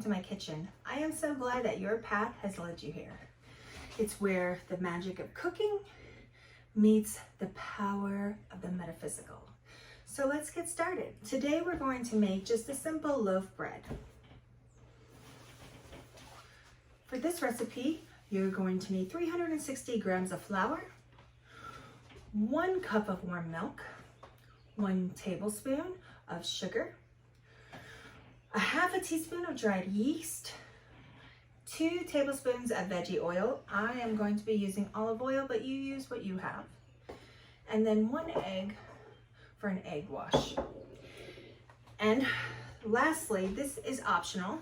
to my kitchen. I am so glad that your path has led you here. It's where the magic of cooking meets the power of the metaphysical. So let's get started. Today we're going to make just a simple loaf bread. For this recipe, you're going to need 360 grams of flour, 1 cup of warm milk, 1 tablespoon of sugar, a half a teaspoon of dried yeast, 2 tablespoons of veggie oil. I am going to be using olive oil, but you use what you have. And then 1 egg for an egg wash. And lastly, this is optional.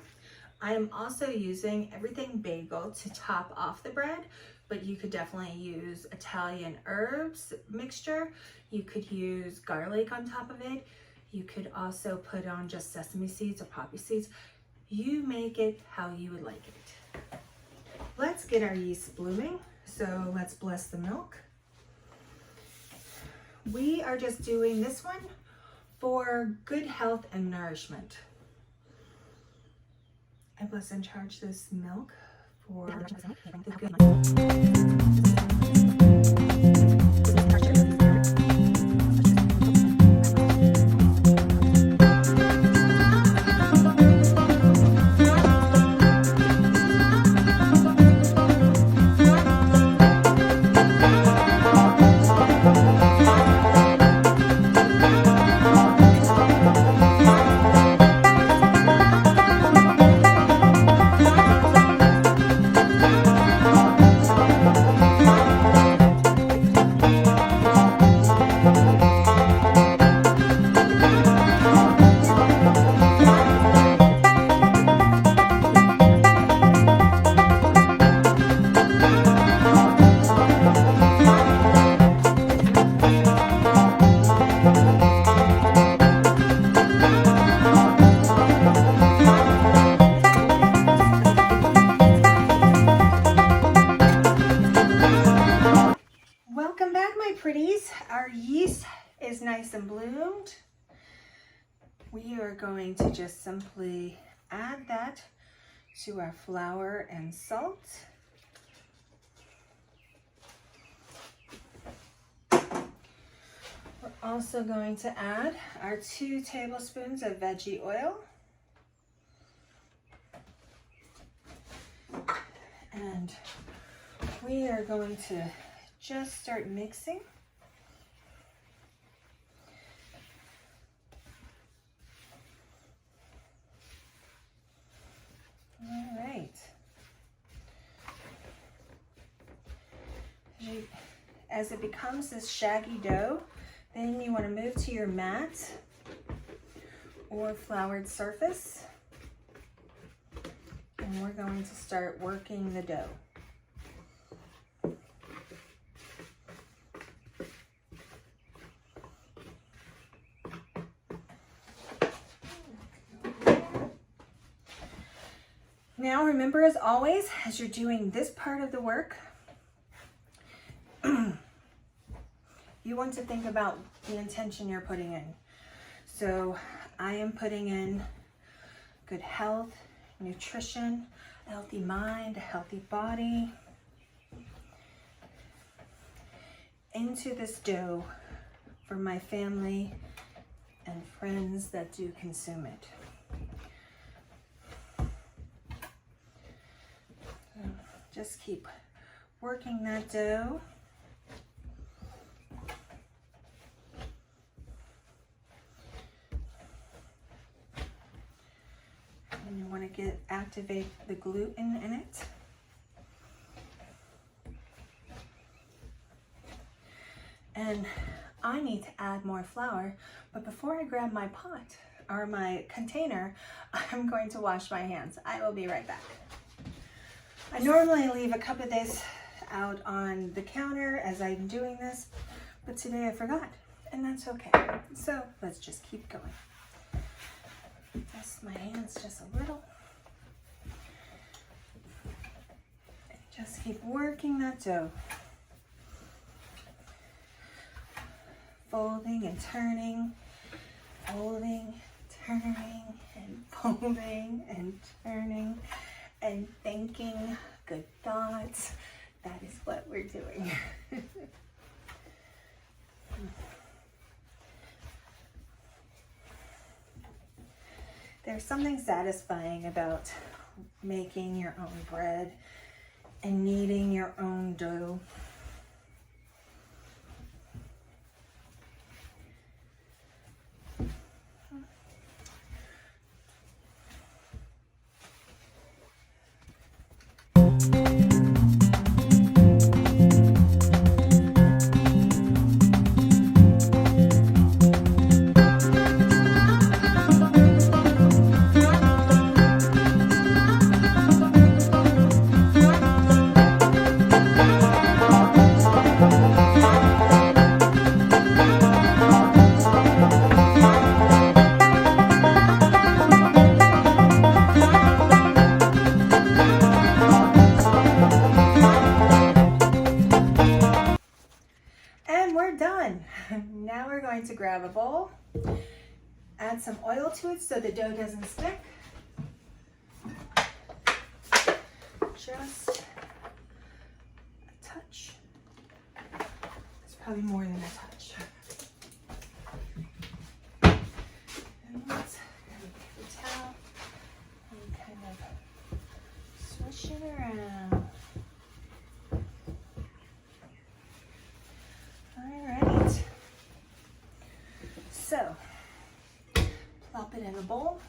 I am also using everything bagel to top off the bread, but you could definitely use Italian herbs mixture. You could use garlic on top of it. You could also put on just sesame seeds or poppy seeds. You make it how you would like it. Let's get our yeast blooming. So let's bless the milk. We are just doing this one for good health and nourishment. I bless and charge this milk for the good. Welcome back, my pretties. Our yeast is nice and bloomed. We are going to just simply add that to our flour and salt. We're also going to add our 2 tablespoons of veggie oil. And we are going to just start mixing. All right. As it becomes this shaggy dough, then you want to move to your mat or floured surface. And we're going to start working the dough. Now remember, as always, as you're doing this part of the work, you want to think about the intention you're putting in. So I am putting in good health, nutrition, a healthy mind, a healthy body into this dough for my family and friends that do consume it. Just keep working that dough. And you want to activate the gluten in it. And I need to add more flour, but before I grab my pot or my container, I'm going to wash my hands. I will be right back. I normally leave a cup of this out on the counter as I'm doing this, but today I forgot, and that's okay. So let's just keep going. Dust my hands just a little. Just keep working that dough. Folding and turning, folding, turning and folding and turning and thinking good thoughts. That is what we're doing. There's something satisfying about making your own bread and kneading your own dough. And we're done. Now we're going to grab a bowl, add some oil to it so the dough doesn't stick. Just a touch. It's probably more than a touch. And let's grab a paper towel and kind of swish it around. Alright, so plop it in a bowl,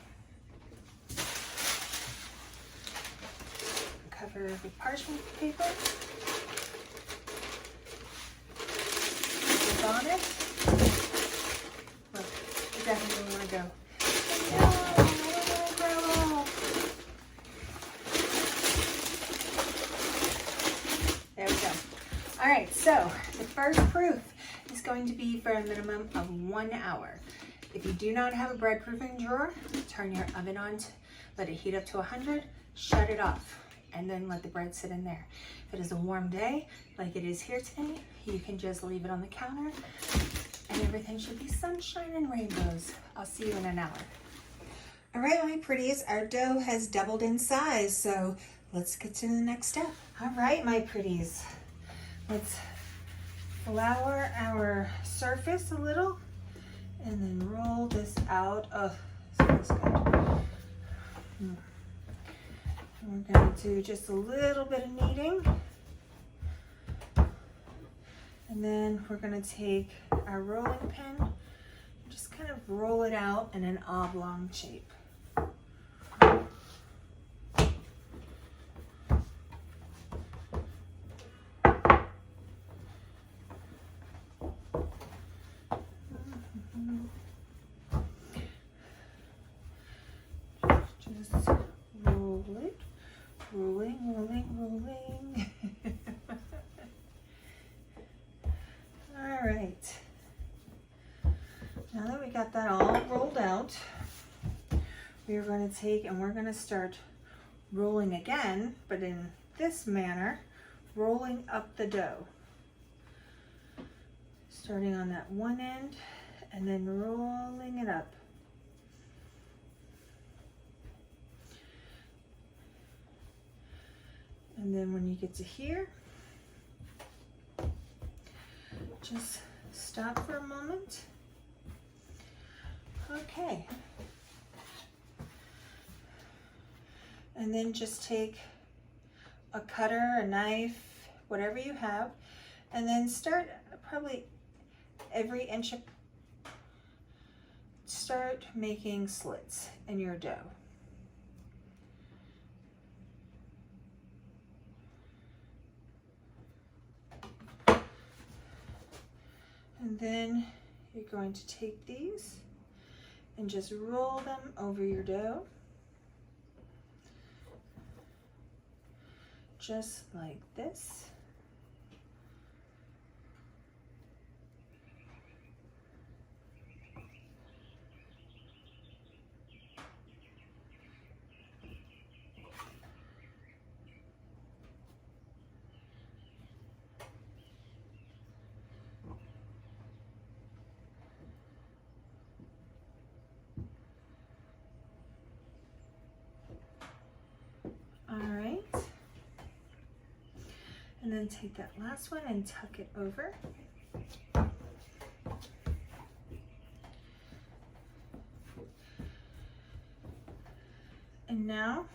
cover it with parchment paper, put on it. Look, it definitely want to go. No, I don't want to grow up. There we go. Alright, so the first proof is going to be for a minimum of 1 hour. If you do not have a bread proofing drawer, turn your oven on, let it heat up to 100, shut it off, and then let the bread sit in there. If it is a warm day, like it is here today, you can just leave it on the counter and everything should be sunshine and rainbows. I'll see you in an hour. All right, my pretties, our dough has doubled in size, so let's get to the next step. All right, my pretties. Let's flour our surface a little and then roll this out. Oh, this feels good. We're going to do just a little bit of kneading. And then we're going to take our rolling pin and just kind of roll it out in an oblong shape. Just roll it, rolling, rolling, rolling. All right. Now that we got that all rolled out, we are going to take and we're going to start rolling again, but in this manner, rolling up the dough. Starting on that one end and then rolling it up. And then when you get to here, just stop for a moment. Okay. And then just take a cutter, a knife, whatever you have, and then start probably every inch of, start making slits in your dough. And then you're going to take these and just roll them over your dough. Just like this. And then take that last one and tuck it over. And now,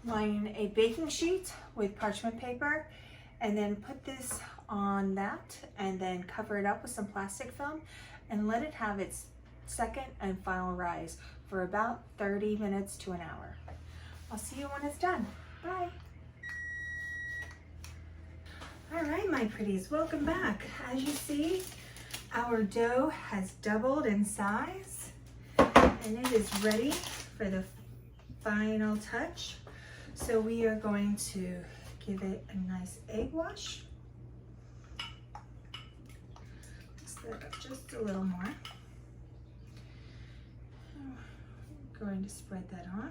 line a baking sheet with parchment paper and then put this on that and then cover it up with some plastic film and let it have its second and final rise for about 30 minutes to an hour. I'll see you when it's done. Bye. All right, my pretties, welcome back. As you see, our dough has doubled in size and it is ready for the final touch. So we are going to give it a nice egg wash. Mix that up just a little more. I'm going to spread that on.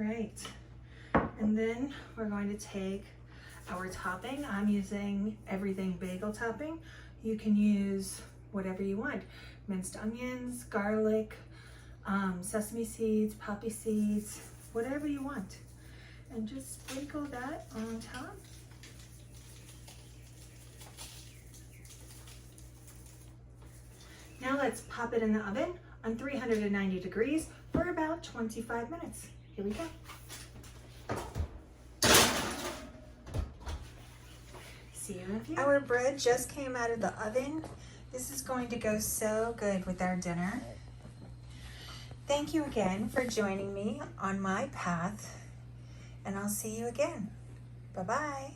All right, and then we're going to take our topping. I'm using everything bagel topping. You can use whatever you want. Minced onions, garlic, sesame seeds, poppy seeds, whatever you want. And just sprinkle that on top. Now let's pop it in the oven on 390 degrees for about 25 minutes. Here we go. See you in a few. Our bread just came out of the oven. This is going to go so good with our dinner. Thank you again for joining me on my path, and I'll see you again. Bye-bye.